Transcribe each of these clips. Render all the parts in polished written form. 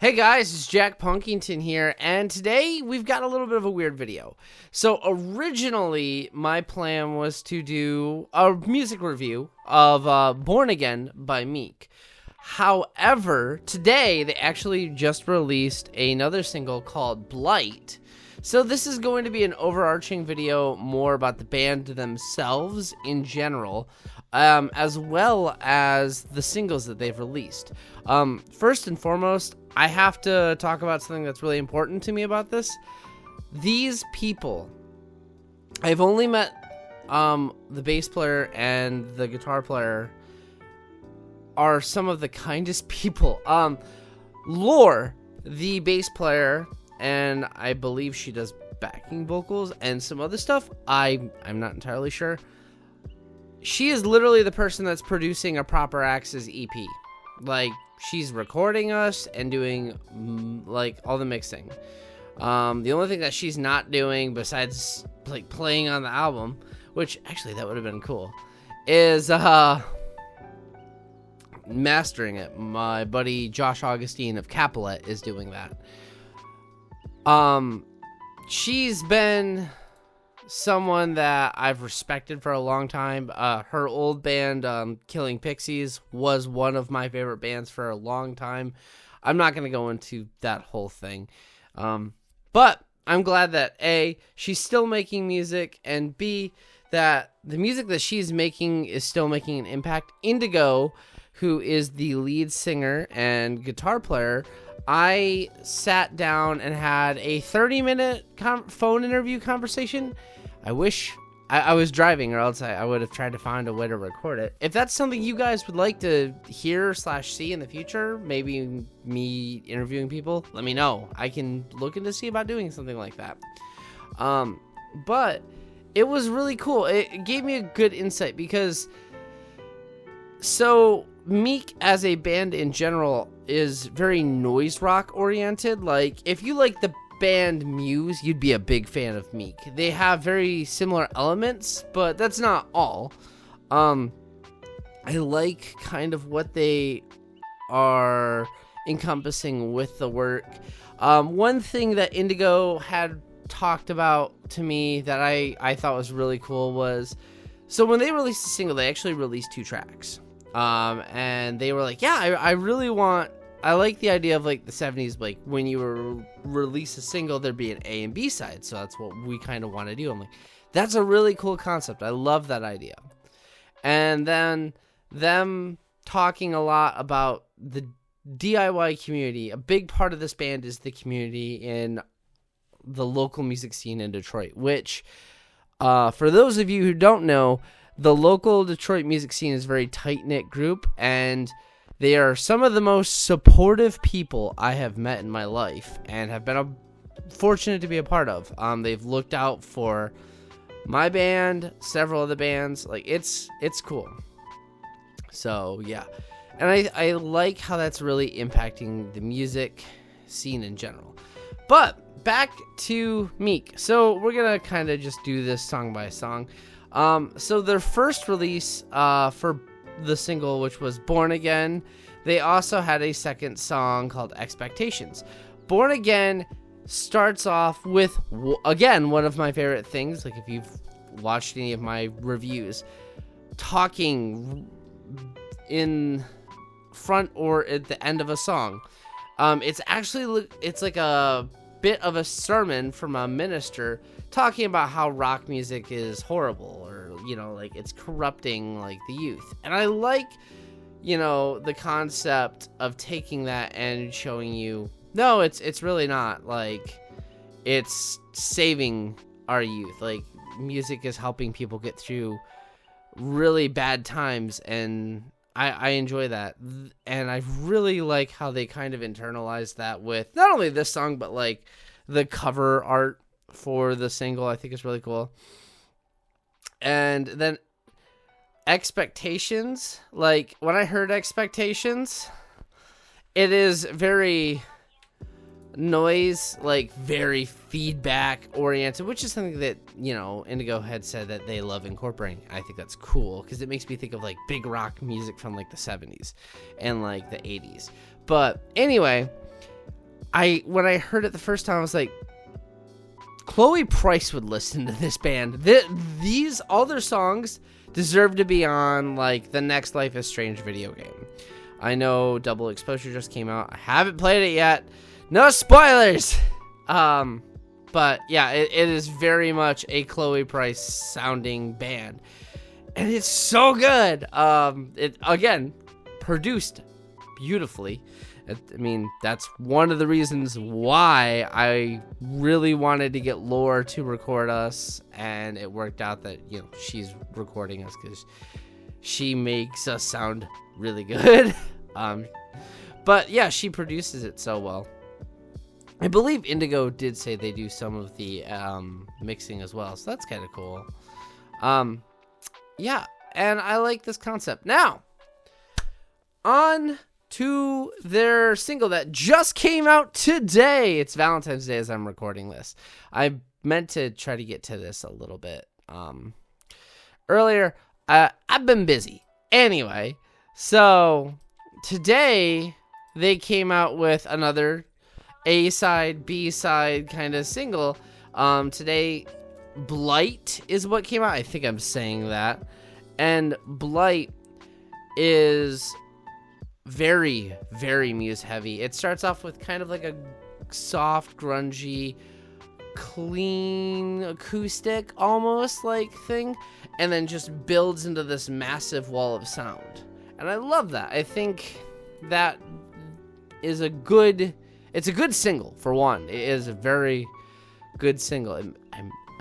Hey guys, it's jackpunkington here, and today we've got a little bit of a weird video. So originally, my plan was to do a music review of Born Again by MEEK. However, today they actually just released another single called Blight. So this is going to be an overarching video more about the band themselves in general, as well as the singles that they've released. First and foremost, I have to talk about something that's really important to me about this. These people, I've only met the bass player and the guitar player, are some of the kindest people. Lore, the bass player, and I believe she does backing vocals and some other stuff. I'm not entirely sure. She is literally the person that's producing a Proper Axes EP. Like, she's recording us and doing like all the mixing. The only thing that she's not doing besides like playing on the album, which actually that would have been cool, is mastering it. My buddy Josh Augustine of Capulet is doing that. She's been someone that I've respected for a long time. Her old band, Killing Pixies, was one of my favorite bands for a long time. I'm not going to go into that whole thing. But I'm glad that A, she's still making music, and B, that the music that she's making is still making an impact. Indigo, who is the lead singer and guitar player, I sat down and had a 30-minute phone interview conversation. I wish I was driving, or else I would have tried to find a way to record it. If that's something you guys would like to hear / see in the future, maybe me interviewing people, let me know. I can look into see about doing something like that. But it was really cool. It gave me a good insight because MEEK as a band in general is very noise rock oriented. Like, if you like the band Muse, you'd be a big fan of MEEK. They have very similar elements, but that's not all. I like kind of what they are encompassing with the work. One thing that Indigo had talked about to me that I thought was really cool was, so when they released the single, they actually released 2 tracks. And they were like, yeah, I like the idea of like the 70s, like when you release a single, there'd be an A and B side. So that's what we kind of want to do. I'm like, that's a really cool concept. I love that idea. And then them talking a lot about the DIY community. A big part of this band is the community in the local music scene in Detroit, which, for those of you who don't know, the local Detroit music scene is a very tight-knit group, and they are some of the most supportive people I have met in my life and have been fortunate to be a part of. They've looked out for my band, several other bands. Like, it's cool. So, yeah. And I like how that's really impacting the music scene in general. But back to MEEK. So we're going to kind of just do this song by song. So their first release for the single, which was Born Again, they also had a second song called Expectations. Born Again starts off with, again, one of my favorite things, like if you've watched any of my reviews, talking in front or at the end of a song. It's like a bit of a sermon from a minister talking about how rock music is horrible, or, you know, like it's corrupting like the youth. And I like, you know, the concept of taking that and showing you, no, it's really not. Like, it's saving our youth. Like, music is helping people get through really bad times, and I enjoy that. And I really like how they kind of internalized that with not only this song, but like the cover art for the single. I think it's really cool. And then Expectations, like when I heard Expectations, it is very noise, like very feedback oriented, which is something that, you know, Indigo had said that they love incorporating. I think that's cool because it makes me think of like big rock music from like the 70s and like the 80s. But anyway, when I heard it the first time, I was like, Chloe Price would listen to this band. These all their songs deserve to be on like the next Life is Strange video game. I know Double Exposure just came out. I haven't played it yet. No spoilers. But yeah, it is very much a Chloe Price sounding band, and it's so good. It again produced beautifully. I mean, that's one of the reasons why I really wanted to get Laura to record us, and it worked out that, you know, she's recording us because she makes us sound really good. But yeah, she produces it so well. I believe Indigo did say they do some of the mixing as well, so that's kind of cool. Yeah, and I like this concept. Now, on to their single that just came out today. It's Valentine's Day as I'm recording this. I meant to try to get to this a little bit earlier. I've been busy. Anyway, so today they came out with another A-side, B-side kind of single. Today, Blight is what came out. I think I'm saying that. And Blight is very, very Muse heavy. It starts off with kind of like a soft, grungy, clean acoustic almost like thing, and then just builds into this massive wall of sound. And I love that. I think that is a good single for one. It is a very good single.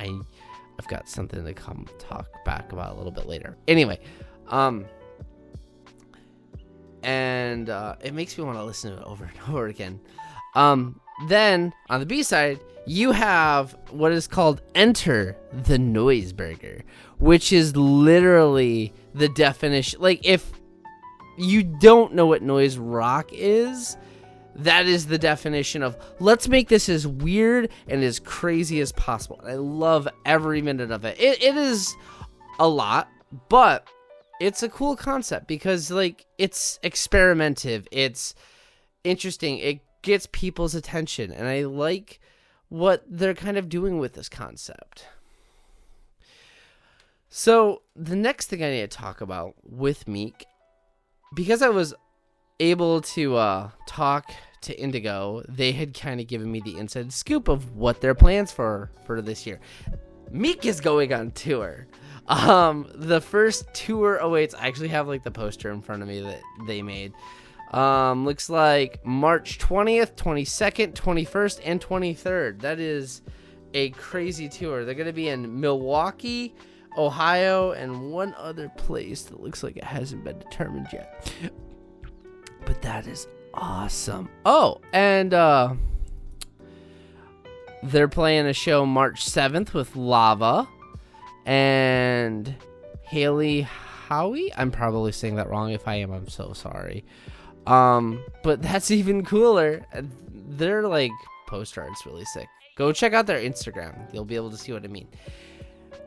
I've got something to come talk back about a little bit later. Anyway, and it makes me want to listen to it over and over again. Then on the B side, you have what is called Enter the Noiseburger, which is literally the definition. Like, if you don't know what noise rock is, that is the definition of, let's make this as weird and as crazy as possible. I love every minute of it. It is a lot, but it's a cool concept because, like, it's experimentative. It's interesting. It gets people's attention, and I like what they're kind of doing with this concept. So the next thing I need to talk about with MEEK, because I was able to talk to Indigo, they had kind of given me the inside scoop of what their plans for this year. MEEK is going on tour. The first tour awaits. I actually have like the poster in front of me that they made. Looks like March 20th, 22nd, 21st, and 23rd. That is a crazy tour. They're going to be in Milwaukee, Ohio, and one other place that looks like it hasn't been determined yet. But that is awesome. Oh, and they're playing a show March 7th with Lava and Haley Howie. I'm probably saying that wrong. If I am, I'm so sorry. But that's even cooler. Their like poster art's really sick. Go check out their Instagram. You'll be able to see what I mean.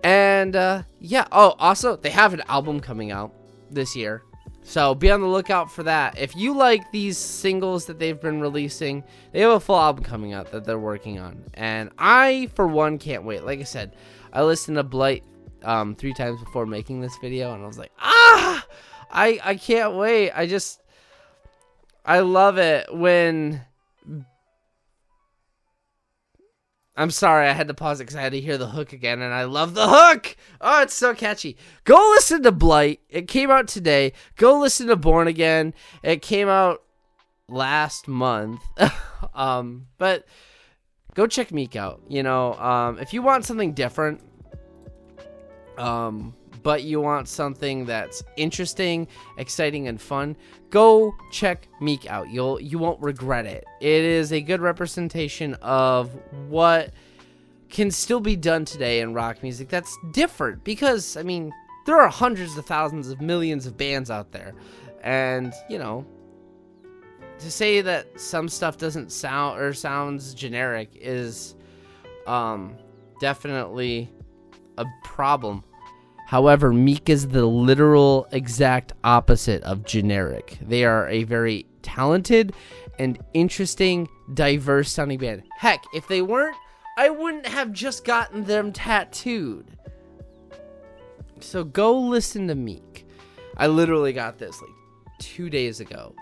And yeah. Oh, also they have an album coming out this year, so be on the lookout for that. If you like these singles that they've been releasing, they have a full album coming out that they're working on, and I for one can't wait. Like I said, I listened to Blight 3 times before making this video, and I was like, I can't wait. I love it when... I'm sorry, I had to pause it because I had to hear the hook again, and I love the hook! Oh, it's so catchy. Go listen to Blight. It came out today. Go listen to Born Again. It came out last month. But go check MEEK out. You know, if you want something different, but you want something that's interesting, exciting, and fun, go check MEEK out. You won't regret it. It is a good representation of what can still be done today in rock music that's different, because I mean, there are hundreds of thousands of millions of bands out there, and you know, to say that some stuff doesn't sound or sounds generic is definitely a problem. However, MEEK is the literal exact opposite of generic. They are a very talented and interesting, diverse sounding band. Heck, if they weren't, I wouldn't have just gotten them tattooed. So go listen to MEEK. I literally got this like 2 days ago.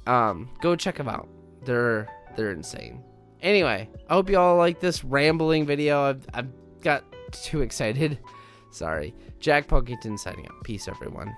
Go check them out. They're insane. Anyway, I hope you all like this rambling video. I've got too excited. Sorry. Jackpunkington signing up. Peace, everyone.